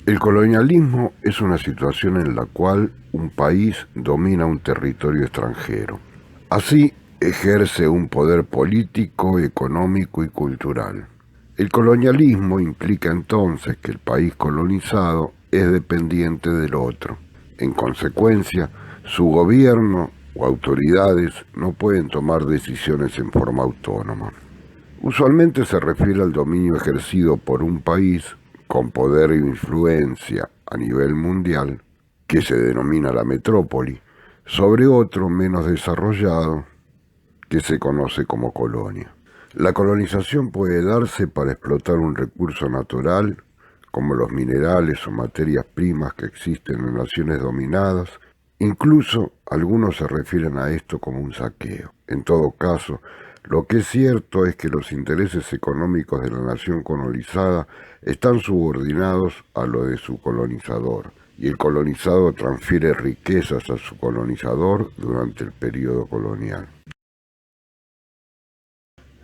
El colonialismo es una situación en la cual un país domina un territorio extranjero. Así, ejerce un poder político, económico y cultural. El colonialismo implica entonces que el país colonizado es dependiente del otro. En consecuencia, su gobierno o autoridades no pueden tomar decisiones en forma autónoma. Usualmente se refiere al dominio ejercido por un país con poder e influencia a nivel mundial, que se denomina la metrópoli, sobre otro menos desarrollado, que se conoce como colonia. La colonización puede darse para explotar un recurso natural, como los minerales o materias primas que existen en naciones dominadas. Incluso algunos se refieren a esto como un saqueo. En todo caso, lo que es cierto es que los intereses económicos de la nación colonizada están subordinados a lo de su colonizador, y el colonizado transfiere riquezas a su colonizador durante el periodo colonial.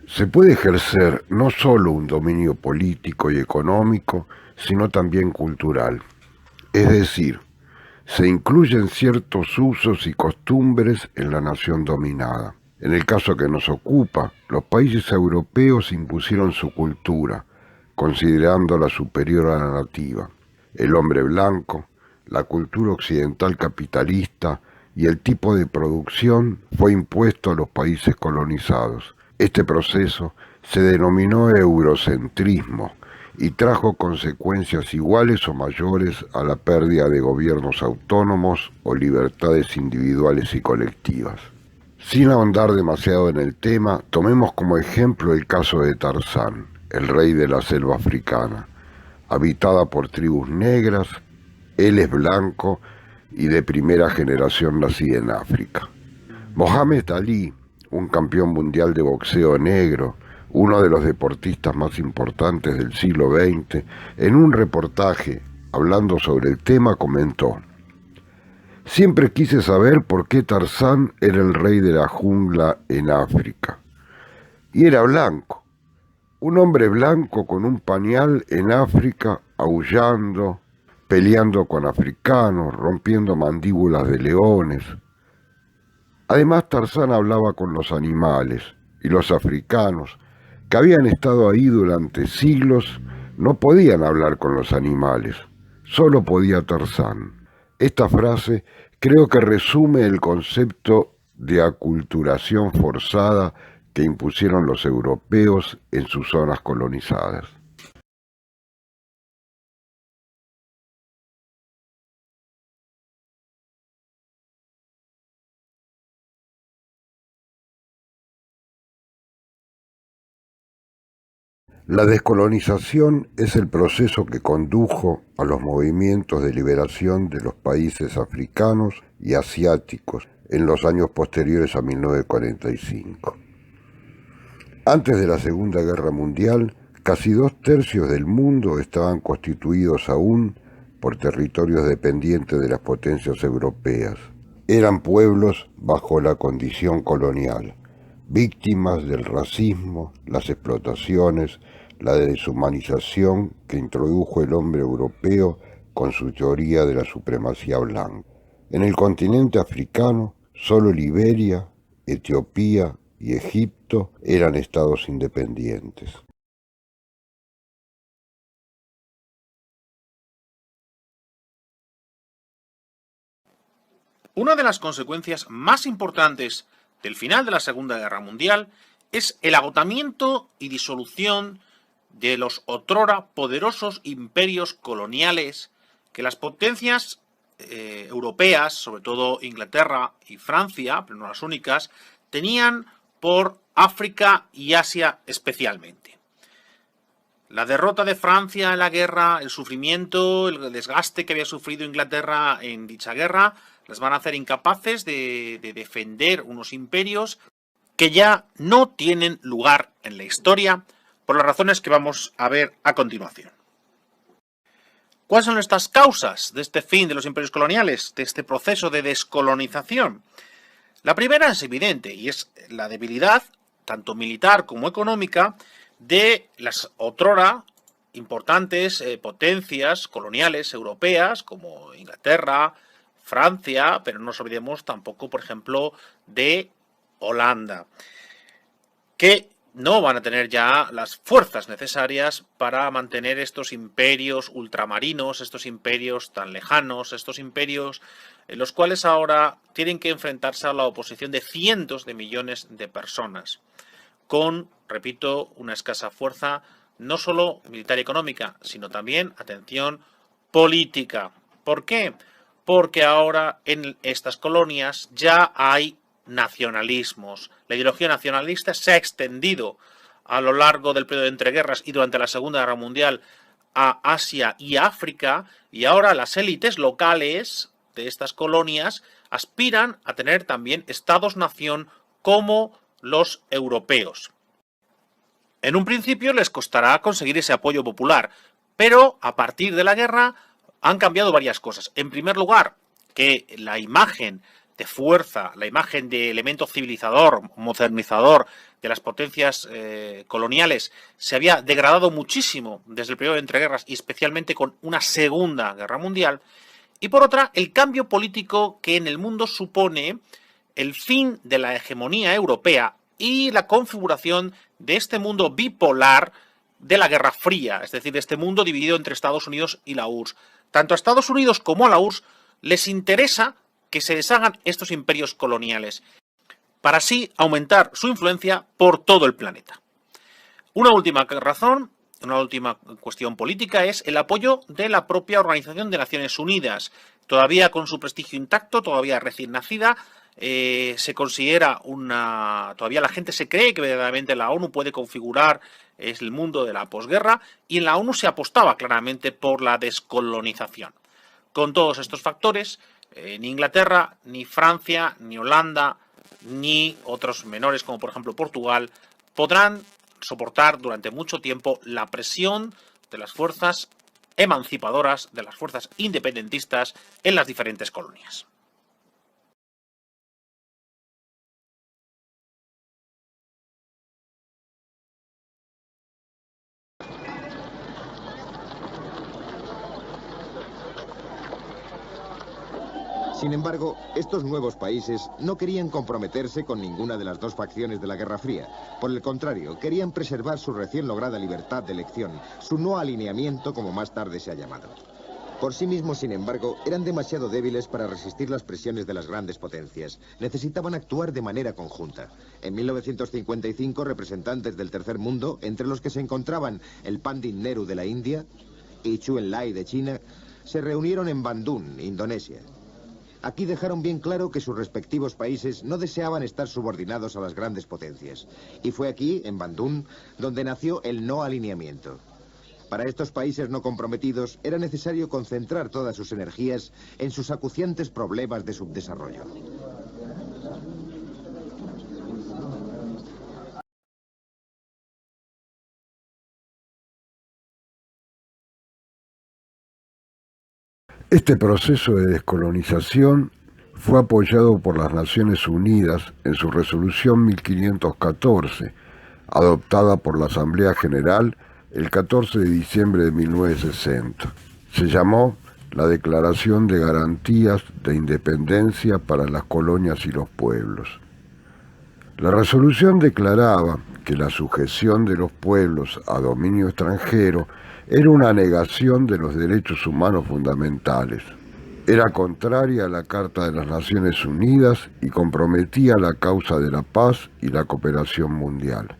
Se puede ejercer no solo un dominio político y económico, sino también cultural. Es decir, se incluyen ciertos usos y costumbres en la nación dominada. En el caso que nos ocupa, los países europeos impusieron su cultura, considerándola superior a la nativa. El hombre blanco, la cultura occidental capitalista y el tipo de producción fue impuesto a los países colonizados. Este proceso se denominó eurocentrismo y trajo consecuencias iguales o mayores a la pérdida de gobiernos autónomos o libertades individuales y colectivas. Sin ahondar demasiado en el tema, tomemos como ejemplo el caso de Tarzán, el rey de la selva africana, habitada por tribus negras. Él es blanco y de primera generación nacida en África. Mohamed Ali, un campeón mundial de boxeo negro, uno de los deportistas más importantes del siglo XX, en un reportaje hablando sobre el tema comentó: siempre quise saber por qué Tarzán era el rey de la jungla en África. Y era blanco, un hombre blanco con un pañal en África, aullando, peleando con africanos, rompiendo mandíbulas de leones. Además, Tarzán hablaba con los animales, y los africanos, que habían estado ahí durante siglos, no podían hablar con los animales, solo podía Tarzán. Esta frase creo que resume el concepto de aculturación forzada que impusieron los europeos en sus zonas colonizadas. La descolonización es el proceso que condujo a los movimientos de liberación de los países africanos y asiáticos en los años posteriores a 1945. Antes de la Segunda Guerra Mundial, casi 2/3 del mundo estaban constituidos aún por territorios dependientes de las potencias europeas. Eran pueblos bajo la condición colonial, víctimas del racismo, las explotaciones, la deshumanización que introdujo el hombre europeo con su teoría de la supremacía blanca. En el continente africano, solo Liberia, Etiopía y Egipto eran estados independientes. Una de las consecuencias más importantes del final de la Segunda Guerra Mundial es el agotamiento y disolución de los otrora poderosos imperios coloniales que las potencias europeas, sobre todo Inglaterra y Francia, pero no las únicas, tenían por África y Asia especialmente. La derrota de Francia en la guerra, el sufrimiento, el desgaste que había sufrido Inglaterra en dicha guerra, las van a hacer incapaces de defender unos imperios que ya no tienen lugar en la historia por las razones que vamos a ver a continuación. ¿Cuáles son estas causas de este fin de los imperios coloniales, de este proceso de descolonización? La primera es evidente y es la debilidad, tanto militar como económica, de las otrora importantes potencias coloniales europeas como Inglaterra, Francia, pero no nos olvidemos tampoco, por ejemplo, de Holanda, que no van a tener ya las fuerzas necesarias para mantener estos imperios ultramarinos, estos imperios tan lejanos, estos imperios en los cuales ahora tienen que enfrentarse a la oposición de cientos de millones de personas, con, repito, una escasa fuerza no solo militar y económica, sino también, atención, política. ¿Por qué? Porque ahora en estas colonias ya hay nacionalismos. La ideología nacionalista se ha extendido a lo largo del periodo de entreguerras y durante la Segunda Guerra Mundial a Asia y África, y ahora las élites locales de estas colonias aspiran a tener también estados-nación como los europeos. En un principio les costará conseguir ese apoyo popular, pero a partir de la guerra han cambiado varias cosas. En primer lugar, que la imagen de fuerza, la imagen de elemento civilizador, modernizador de las potencias coloniales se había degradado muchísimo desde el periodo de entreguerras y especialmente con una Segunda Guerra Mundial. Y por otra, el cambio político que en el mundo supone el fin de la hegemonía europea y la configuración de este mundo bipolar de la Guerra Fría, es decir, de este mundo dividido entre Estados Unidos y la URSS. Tanto a Estados Unidos como a la URSS les interesa que se deshagan estos imperios coloniales, para así aumentar su influencia por todo el planeta. Una última razón, una última cuestión política es el apoyo de la propia Organización de Naciones Unidas, todavía con su prestigio intacto, todavía recién nacida. Se considera todavía la gente se cree que verdaderamente la ONU puede configurar el mundo de la posguerra, y en la ONU se apostaba claramente por la descolonización. Con todos estos factores, ni Inglaterra, ni Francia, ni Holanda, ni otros menores como por ejemplo Portugal, podrán soportar durante mucho tiempo la presión de las fuerzas emancipadoras, de las fuerzas independentistas en las diferentes colonias. Sin embargo, estos nuevos países no querían comprometerse con ninguna de las dos facciones de la Guerra Fría. Por el contrario, querían preservar su recién lograda libertad de elección, su no alineamiento, como más tarde se ha llamado. Por sí mismos, sin embargo, eran demasiado débiles para resistir las presiones de las grandes potencias. Necesitaban actuar de manera conjunta. En 1955, representantes del Tercer Mundo, entre los que se encontraban el Pandit Nehru de la India y Zhou Enlai de China, se reunieron en Bandung, Indonesia. Aquí dejaron bien claro que sus respectivos países no deseaban estar subordinados a las grandes potencias. Y fue aquí, en Bandung, donde nació el no alineamiento. Para estos países no comprometidos era necesario concentrar todas sus energías en sus acuciantes problemas de subdesarrollo. Este proceso de descolonización fue apoyado por las Naciones Unidas en su resolución 1514, adoptada por la Asamblea General el 14 de diciembre de 1960. Se llamó la Declaración de Garantías de Independencia para las Colonias y los Pueblos. La resolución declaraba que la sujeción de los pueblos a dominio extranjero era una negación de los derechos humanos fundamentales. Era contraria a la Carta de las Naciones Unidas y comprometía la causa de la paz y la cooperación mundial.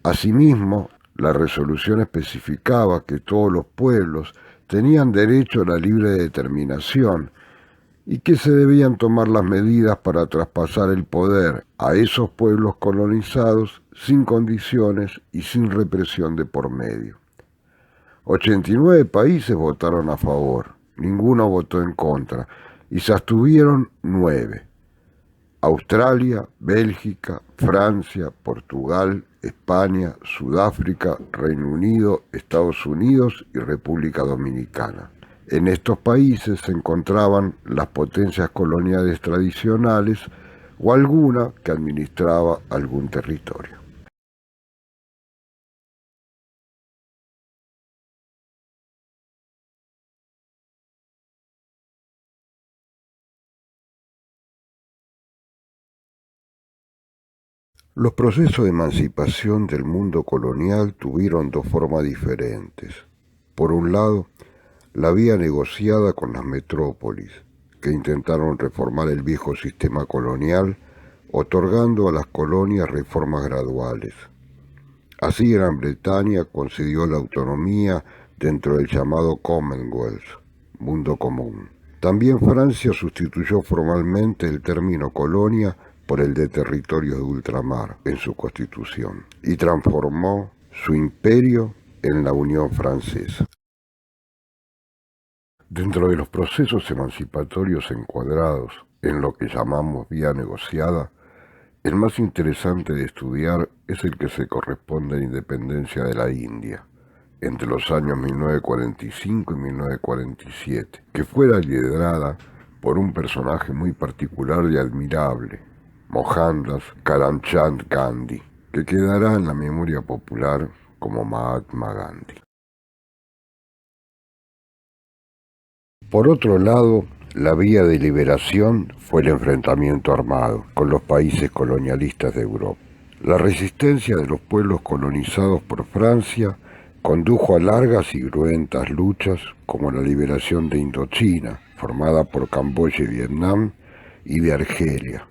Asimismo, la resolución especificaba que todos los pueblos tenían derecho a la libre determinación y que se debían tomar las medidas para traspasar el poder a esos pueblos colonizados sin condiciones y sin represión de por medio. 89 países votaron a favor, ninguno votó en contra, y se abstuvieron 9. Australia, Bélgica, Francia, Portugal, España, Sudáfrica, Reino Unido, Estados Unidos y República Dominicana. En estos países se encontraban las potencias coloniales tradicionales o alguna que administraba algún territorio. Los procesos de emancipación del mundo colonial tuvieron dos formas diferentes. Por un lado, la vía negociada con las metrópolis, que intentaron reformar el viejo sistema colonial, otorgando a las colonias reformas graduales. Así Gran Bretaña concedió la autonomía dentro del llamado Commonwealth, mundo común. También Francia sustituyó formalmente el término colonia por el de territorios de ultramar en su constitución y transformó su imperio en la Unión Francesa. Dentro de los procesos emancipatorios encuadrados en lo que llamamos vía negociada, el más interesante de estudiar es el que se corresponde a la independencia de la India, entre los años 1945 y 1947, que fuera liderada por un personaje muy particular y admirable, Mohandas Karamchand Gandhi, que quedará en la memoria popular como Mahatma Gandhi. Por otro lado, la vía de liberación fue el enfrentamiento armado con los países colonialistas de Europa. La resistencia de los pueblos colonizados por Francia condujo a largas y cruentas luchas como la liberación de Indochina, formada por Camboya y Vietnam, y de Argelia.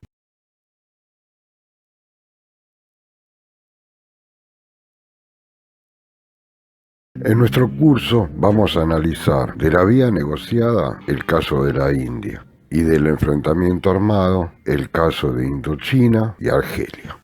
En nuestro curso vamos a analizar de la vía negociada el caso de la India y del enfrentamiento armado el caso de Indochina y Argelia.